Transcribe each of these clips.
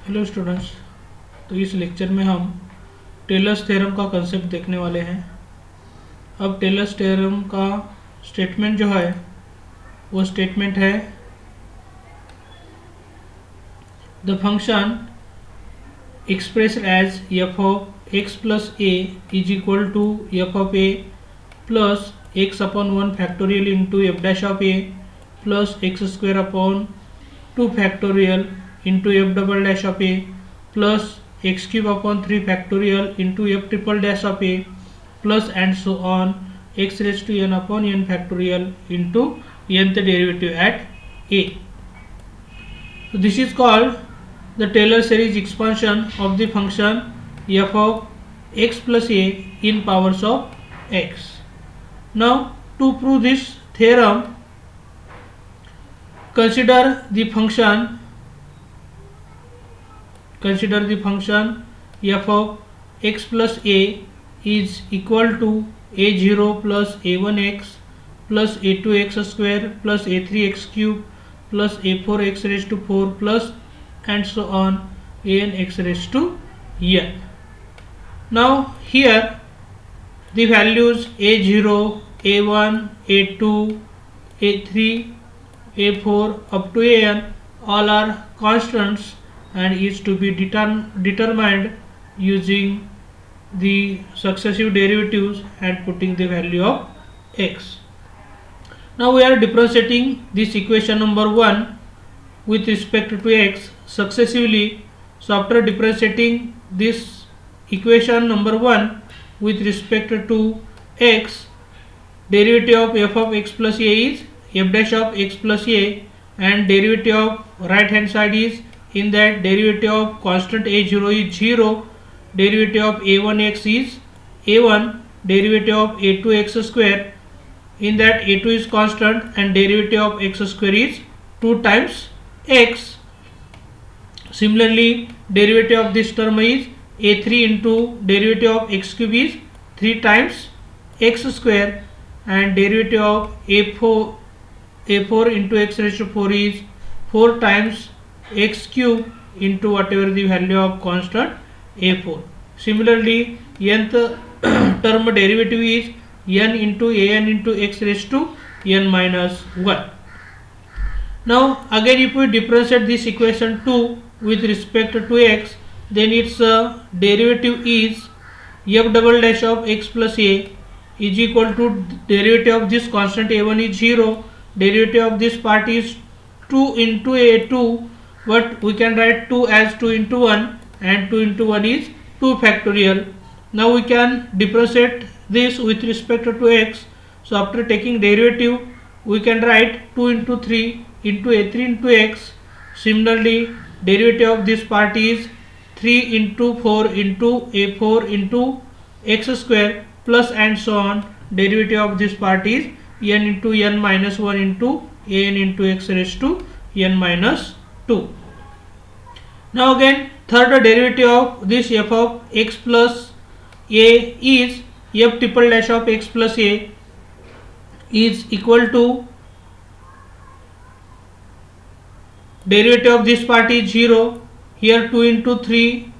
Hello students. तो इस lecture में हम टेलर्स थ्योरम का कंसेप्ट देखने वाले हैं। अब टेलर्स थ्योरम का स्टेटमेंट जो है वो स्टेटमेंट है the function expressed as f of x plus a is equal to f of a plus x upon 1 factorial into f dash of a plus x square upon 2 factorial into f double dash of a plus x cube upon 3 factorial into f triple dash of a plus and so on x raised to n upon n factorial into nth derivative at a. So this is called the Taylor series expansion of the function f of x plus a in powers of x. Now to prove this theorem, consider the function f of x plus a is equal to a0 plus a1x plus a2x square plus a3x cube plus a4x raised to 4 plus and so on an x raised to n. Now here the values a0, a1, a2, a3, a4 up to an all are constants and is to be determined using the successive derivatives and putting the value of x. Now we are differentiating this equation number 1 with respect to x successively. So after differentiating this equation number 1 with respect to x, derivative of f of x plus a is f dash of x plus a, and derivative of right hand side is, in that derivative of constant a0 is 0, derivative of a1x is a1, derivative of a2x square, in that a2 is constant and derivative of x square is 2 times x. Similarly, derivative of this term is a3 into derivative of x cube is 3 times x square, and derivative of a4 into x raised to 4 is 4 times x cube into whatever the value of constant a4. Similarly, nth term derivative is n into an into x raised to n minus 1. Now again, if we differentiate this equation 2 with respect to x, then its derivative is f double dash of x plus a is equal to derivative of this constant a1 is 0, derivative of this part is 2 into a2, but we can write 2 as 2 into 1 and 2 into 1 is 2 factorial. Now we can differentiate this with respect to x. So after taking derivative, we can write 2 into 3 into a3 into x. Similarly, derivative of this part is 3 into 4 into a4 into x square plus and so on. Derivative of this part is n into n minus 1 into an into x raised to n minus 2. Now again, third derivative of this f of x plus a is f triple dash of x plus a is equal to derivative of this part is 0. Here 2 into 3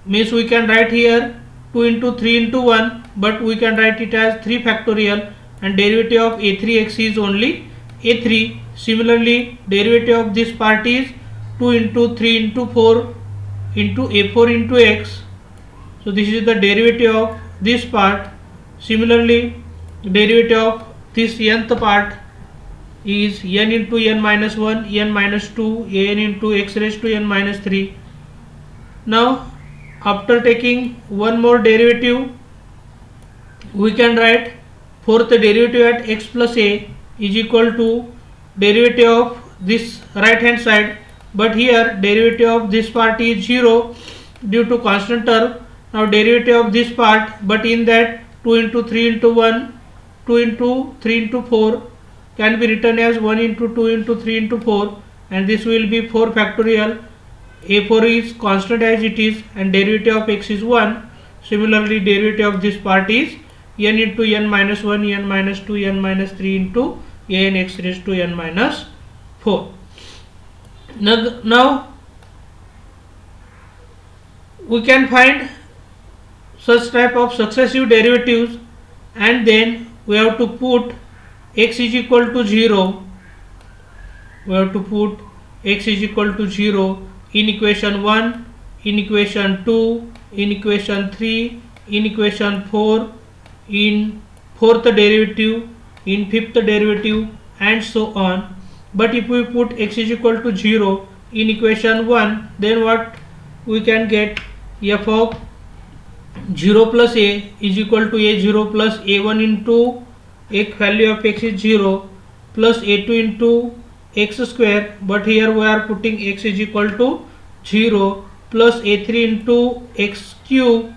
means we can write here 2 into 3 into 1, but we can write it as 3 factorial, and derivative of a3x is only a3. Similarly, derivative of this part is 2 into 3 into 4 into a4 into x. So this is the derivative of this part. Similarly, derivative of this nth part is n into n minus 1, n minus 2, an into x raised to n minus 3. Now after taking one more derivative, we can write fourth derivative at x plus a is equal to derivative of this right hand side, but here derivative of this part is 0 due to constant term. Now derivative of this part, but in that 2 into 3 into 1, 2 into 3 into 4 can be written as 1 into 2 into 3 into 4, and this will be 4 factorial. a4 is constant as it is, and derivative of x is 1. Similarly, derivative of this part is n into n minus 1, n minus 2, n minus 3 into an x raised to n minus 4. Now we can find such type of successive derivatives, and then we have to put x is equal to 0. We have to put x is equal to 0 in equation 1, in equation 2, in equation 3, in equation 4, in fourth derivative, in fifth derivative, and so on. But if we put x is equal to 0 in equation 1, then what we can get? F of 0 plus a is equal to a0 plus a1 into x value of x is 0 plus a2 into x square, but here we are putting x is equal to 0 plus a3 into x cube,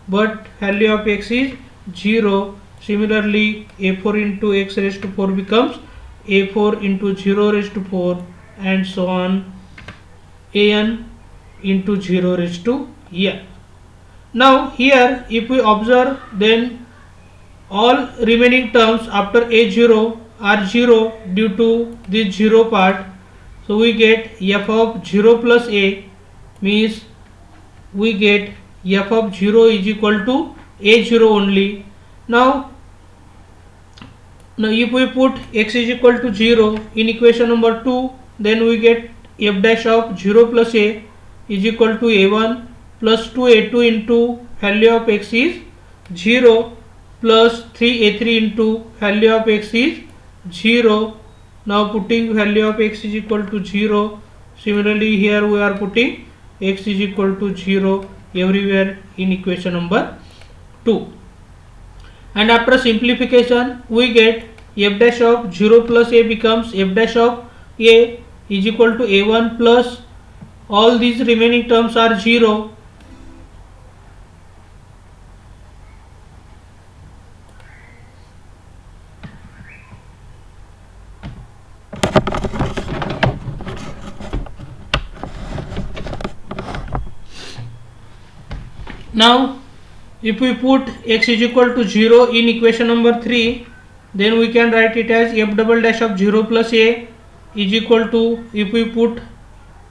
but value of x is 0. Similarly, a4 into x raised to 4 becomes a4 into 0 raised to 4, and so on, an into 0 raised to n. Now here if we observe, then all remaining terms after a0 are 0 due to this 0 part. So we get f of 0 plus a, means we get f of 0 is equal to a0 only. Now if we put x is equal to 0 in equation number 2, then we get f dash of 0 plus a is equal to a1 plus 2a2 into value of x is 0 plus 3a3 into value of x is 0. Now putting value of x is equal to 0. Similarly here we are putting x is equal to 0 everywhere in equation number 2. And after simplification we get f dash of 0 plus a becomes f dash of a is equal to a1 plus all these remaining terms are 0. Now if we put x is equal to 0 in equation number 3, then we can write it as f double dash of 0 plus a is equal to, if we put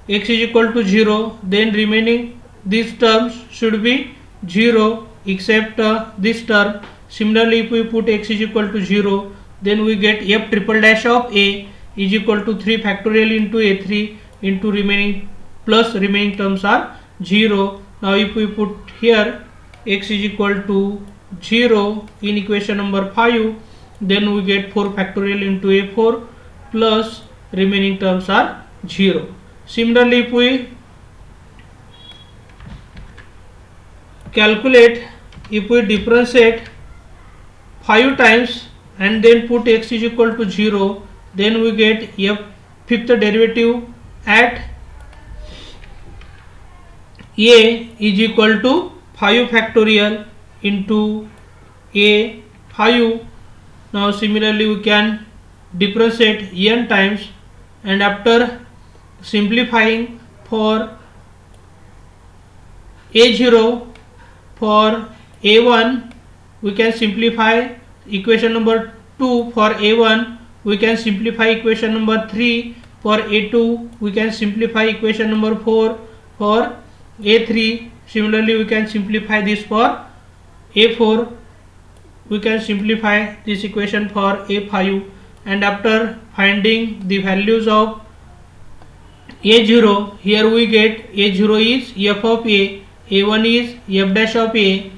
x is equal to 0, then remaining these terms should be 0 except this term. Similarly if we put x is equal to 0, then we get f triple dash of a is equal to 3 factorial into a3 into remaining plus remaining terms are 0. Now if we put here x is equal to 0 in equation number 5, then we get 4 factorial into a4 plus remaining terms are 0. Similarly if we calculate, if we differentiate 5 times and then put x is equal to 0, then we get f fifth derivative at a is equal to 5 factorial into a 5. Now similarly we can differentiate n times, and after simplifying for a0, for a1 we can simplify equation number 2, for a1 we can simplify equation number 3, for a2 we can simplify equation number 4, for a3 similarly we can simplify this, for a4 we can simplify this equation for a5, and after finding the values of a0, here we get a0 is f of a, a1 is f dash of a,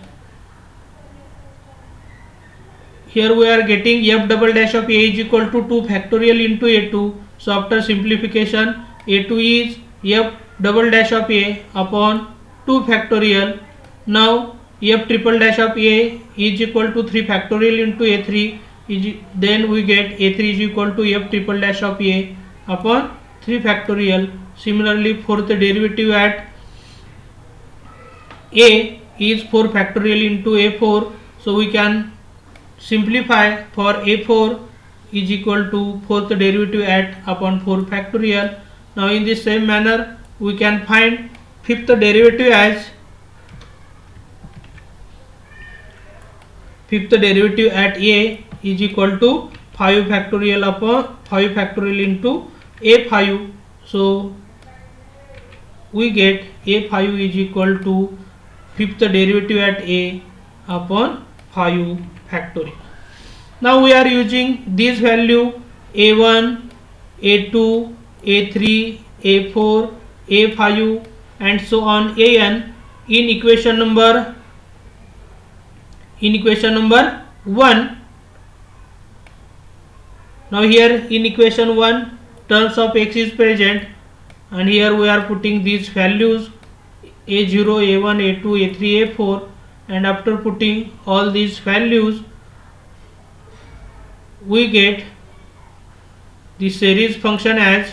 here we are getting f double dash of a is equal to 2 factorial into a2. So after simplification, a2 is f double dash of a upon 2 factorial. Now f triple dash of a is equal to 3 factorial into a3, then we get a3 is equal to f triple dash of a upon 3 factorial. Similarly fourth derivative at a is 4 factorial into a4, so we can simplify for a4 is equal to fourth derivative at upon 4 factorial. Now in the same manner we can find fifth derivative as at a is equal to 5 factorial upon 5 factorial into a5. So we get a5 is equal to fifth derivative at a upon 5 factorial. Now we are using this value a1, a2, a3, a4, a5 and so on an in equation number 1. Now here in equation 1 terms of x is present, and here we are putting these values a0, a1, a2, a3, a4, and after putting all these values we get the series function as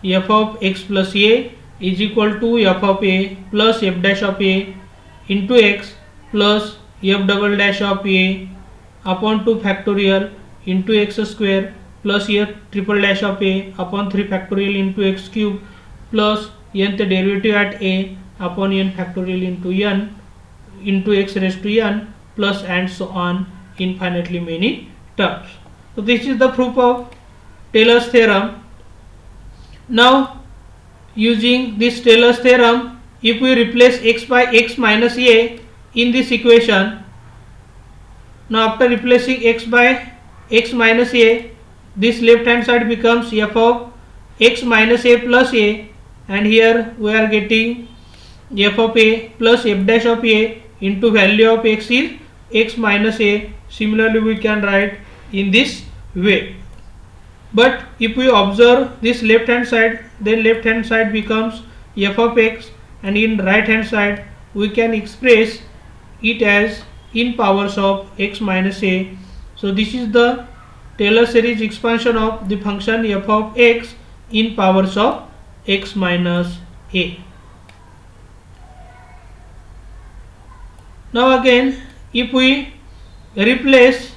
f of x plus a is equal to f of a plus f dash of a into x plus f double dash of a upon 2 factorial into x square plus f triple dash of a upon 3 factorial into x cube plus nth derivative at a upon n factorial into n into x raised to n plus and so on infinitely many terms. So this is the proof of Taylor's theorem. Now using this Taylor's theorem, if we replace x by x minus a in this equation, now after replacing x by x minus a, this left hand side becomes f of x minus a plus a, and here we are getting f of a plus f dash of a into value of x is x minus a. Similarly we can write in this way. But if we observe this left hand side, then left hand side becomes f of x, and in right hand side we can express it as in powers of x minus a. So this is the Taylor series expansion of the function f of x in powers of x minus a. Now again, if we replace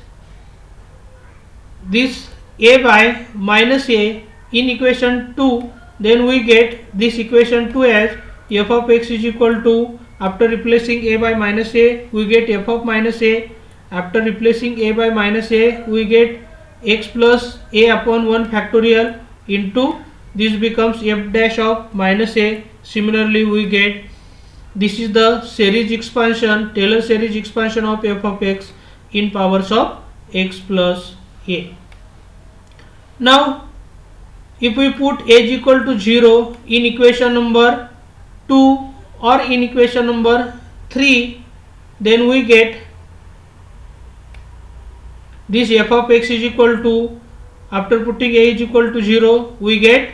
this a by minus a in equation 2, then we get this equation 2 as f of x is equal to, after replacing a by minus a we get f of minus a, after replacing a by minus a we get x plus a upon 1 factorial into this becomes f dash of minus a. Similarly we get, this is the series expansion, Taylor series expansion of f of x in powers of x plus a. Now if we put a is equal to 0 in equation number 2 or in equation number 3, then we get this f of x is equal to, after putting a is equal to 0 we get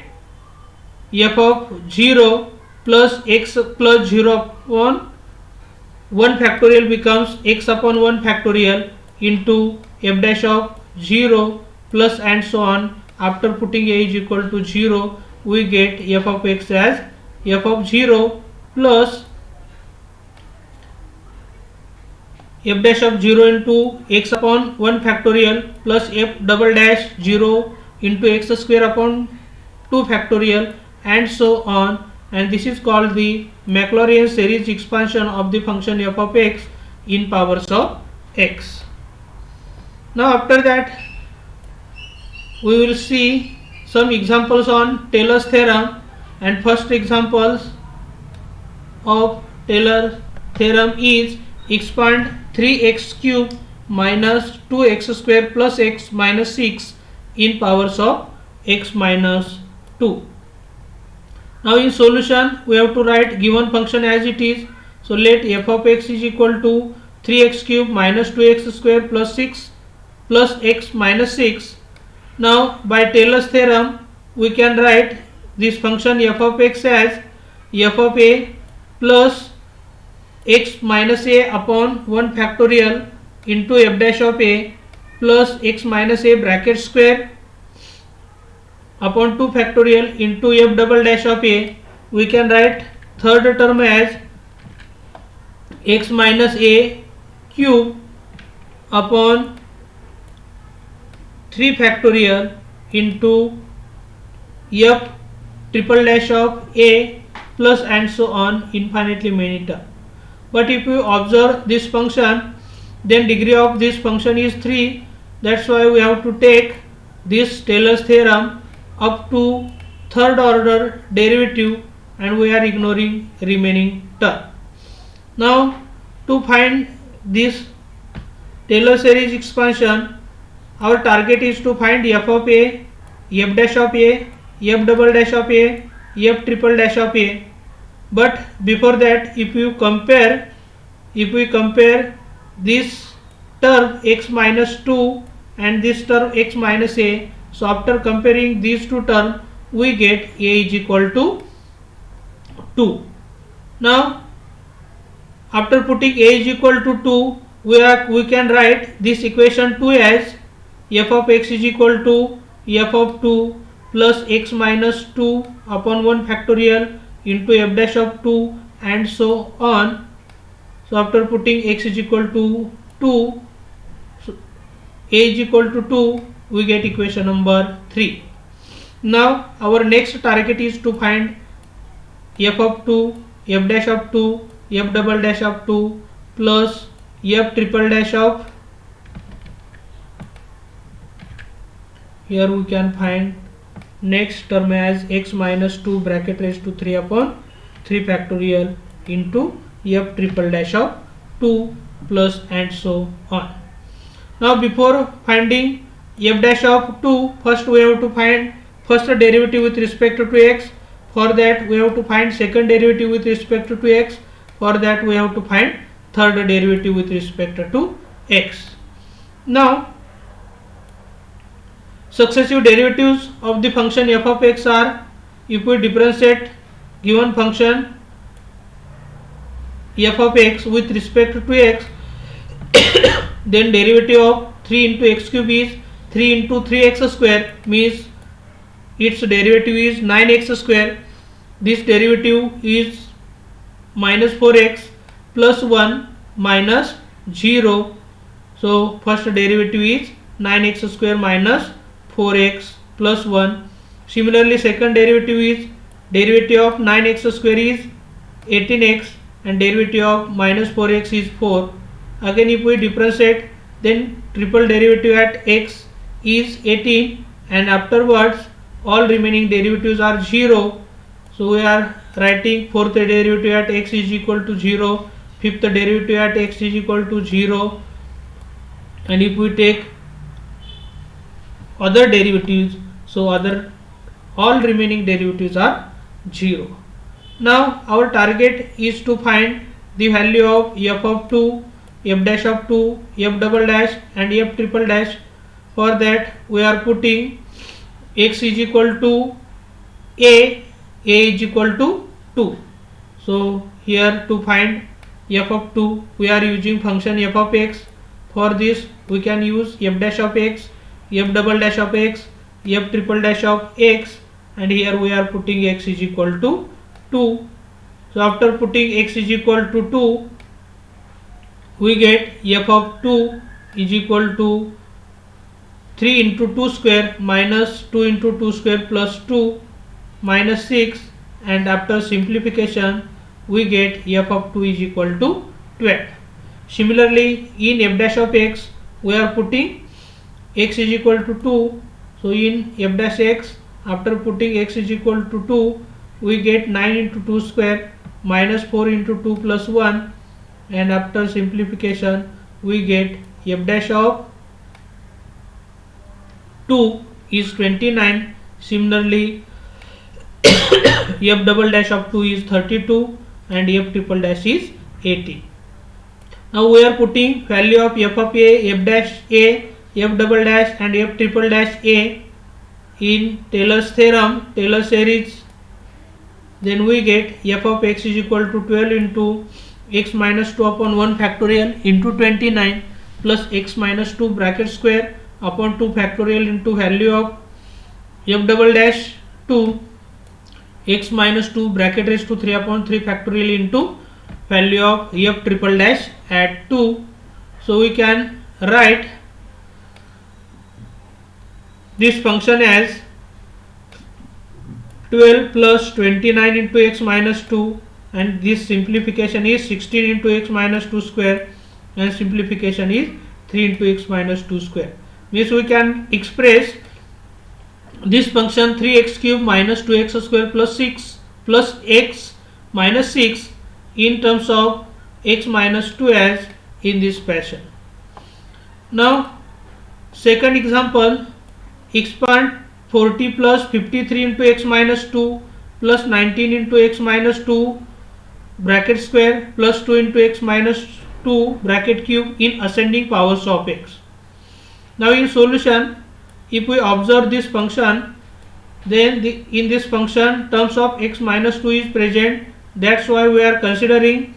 f of 0 plus x plus 0 upon 1 factorial becomes x upon 1 factorial into f dash of 0 plus and so on. After putting a is equal to 0 we get f of x as f of 0 plus f dash of 0 into x upon 1 factorial plus f double dash 0 into x square upon 2 factorial and so on, and this is called the Maclaurin series expansion of the function f of x in powers of x. Now after that we will see some examples on Taylor's theorem, and first examples of Taylor theorem is expand 3x cube minus 2x square plus x minus 6 in powers of x minus 2. Now in solution we have to write given function as it is. So let f of x is equal to 3x cube minus 2x square plus 6 plus x minus 6. Now by Taylor's theorem we can write this function f of x as f of a plus x minus a upon 1 factorial into f dash of a plus x minus a bracket square upon 2 factorial into f double dash of a. We can write third term as x minus a cube upon 3 factorial into f triple dash of a plus and so on infinitely many terms. But if you observe this function, then degree of this function is 3. That's why we have to take this Taylor's theorem up to third order derivative, and we are ignoring remaining term. Now to find this Taylor series expansion, our target is to find f of a, f dash of a, f double dash of a, f triple dash of a. But before that, if we compare this term x minus 2 and this term x minus a, so after comparing these two terms, we get a is equal to 2. Now after putting a is equal to 2, we can write this equation 2 as f of x is equal to f of 2 plus x minus 2 upon 1 factorial into f dash of 2 and so on. So after putting x is equal to 2, so a is equal to 2, we get equation number 3. Now our next target is to find f of 2, f dash of 2, f double dash of 2 plus f triple dash of, here we can find next term as x minus 2 bracket raised to 3 upon 3 factorial into f triple dash of 2 plus and so on. Now before finding f dash of 2, first we have to find first derivative with respect to x. For that we have to find second derivative with respect to x. For that we have to find third derivative with respect to x. Now successive derivatives of the function f of x are, if we differentiate given function f of x with respect to x, then derivative of 3 into x cube is 3 into 3x square, means its derivative is 9x square. This derivative is minus 4x plus 1 minus 0. So first derivative is 9x square minus 4x plus 1. Similarly second derivative is, derivative of 9x square is 18x and derivative of minus 4x is 4. Again if we differentiate, then triple derivative at x is 18 and afterwards all remaining derivatives are 0. So we are writing fourth derivative at x is equal to 0, fifth derivative at x is equal to 0, and if we take other derivatives, so all remaining derivatives are 0. Now our target is to find the value of f of 2, f dash of 2, f double dash and f triple dash. For that we are putting x is equal to a is equal to 2. So here to find f of 2 we are using function f of x. For this we can use f dash of x, f double dash of x, f triple dash of x, and here we are putting x is equal to 2. So after putting x is equal to 2, we get f of 2 is equal to 3 into 2 square minus 2 into 2 square plus 2 minus 6, and after simplification we get f of 2 is equal to 12. Similarly in f dash of x we are putting x is equal to 2. So in f dash x, after putting x is equal to 2, we get 9 into 2 square minus 4 into 2 plus 1, and after simplification we get f dash of 2 is 29. Similarly f double dash of 2 is 32 and f triple dash is 80. Now we are putting value of a, f dash a, f double dash and f triple dash a in Taylor's theorem, Taylor series. Then we get f of x is equal to 12 into x minus 2 upon 1 factorial into 29 plus x minus 2 bracket square upon 2 factorial into value of f double dash 2 x minus 2 bracket raised to 3 upon 3 factorial into value of f triple dash at 2. So we can write this function as 12 plus 29 into x minus 2, and this simplification is 16 into x minus 2 square and simplification is 3 into x minus 2 square. Means we can express this function 3x cube minus 2x square plus 6 plus x minus 6 in terms of x minus 2 as in this fashion. Now second example, expand 40 plus 53 into x minus 2 plus 19 into x minus 2 bracket square plus 2 into x minus 2 bracket cube in ascending powers of x. Now in solution, if we observe this function, then in this function terms of x minus 2 is present. That's why we are considering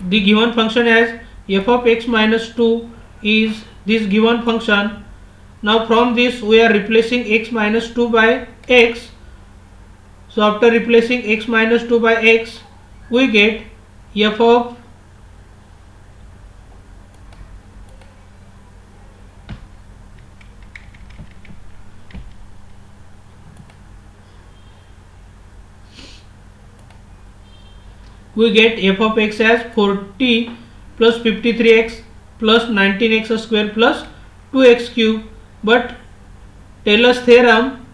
the given function as f of x minus 2 is this given function. Now from this we are replacing x minus 2 by x. So after replacing x minus 2 by x, we get f of x as 40 plus 53x plus 19x square plus 2x cube. But Taylor's theorem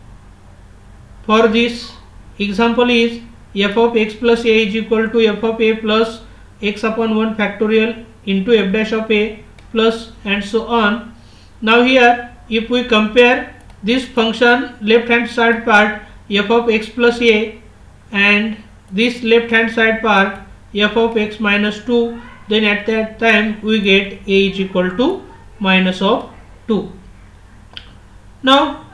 for this example is f of x plus a is equal to f of a plus x upon 1 factorial into f dash of a plus and so on. Now here if we compare this function left hand side part f of x plus a and this left hand side part f of x minus 2, then at that time we get a is equal to minus of 2. Now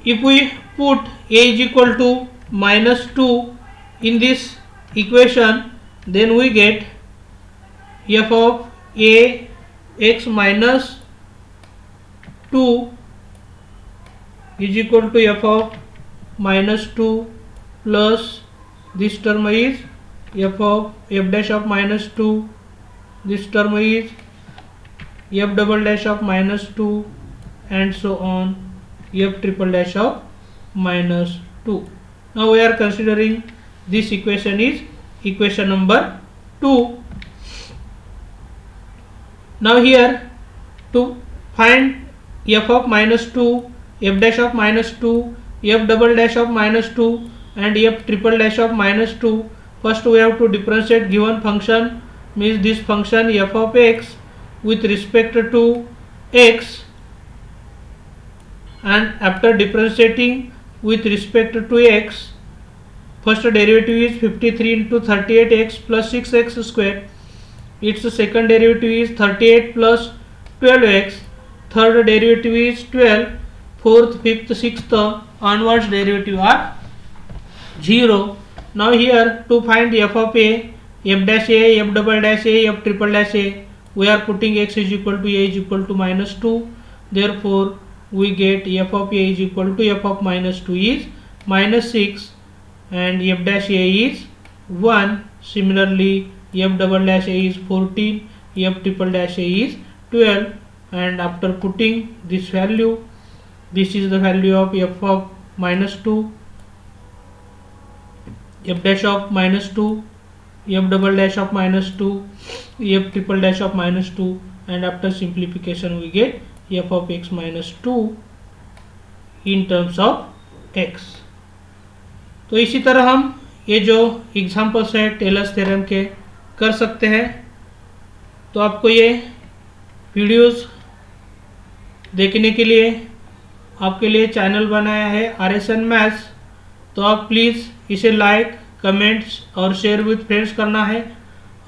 if we put a is equal to minus 2 in this equation, then we get f of a x minus 2 is equal to f of minus 2 plus this term is f of f dash of minus 2, this term is f double dash of minus 2 and so on, f triple dash of minus 2. Now we are considering this equation is equation number 2. Now here to find f of minus 2, f dash of minus 2, f double dash of minus 2 and f triple dash of minus 2, first we have to differentiate given function, means this function f of x with respect to x, and after differentiating with respect to x, first derivative is 53 into 38x plus 6x square, its second derivative is 38 plus 12x, third derivative is 12, fourth, fifth, sixth onwards derivative are 0. Now here to find f of a, f dash a, f double dash a, f triple dash a, we are putting x is equal to a is equal to minus 2. Therefore we get f of a is equal to f of minus 2 is minus 6 and f dash a is 1. Similarly f double dash a is 14, f triple dash a is 12, and after putting this value, this is the value of f of minus 2, f dash of minus 2, f double dash of minus 2, f triple dash of minus 2, and after simplification we get f of x minus 2 in terms of x. तो इसी तरह हम ये जो examples है tailors theorem के कर सकते हैं. तो आपको ये वीडियोस देखने के लिए आपके लिए चैनल बनाया है RSN मैथ्स. तो आप प्लीज़ इसे लाइक, कमेंट्स और शेयर विद फ्रेंड्स करना है.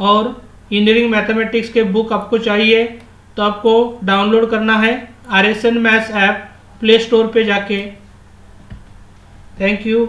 और इंजीनियरिंग मैथमेटिक्स के बुक आपको चाहिए तो आपको डाउनलोड करना है RSN maths app play store पे जाके. Thank you.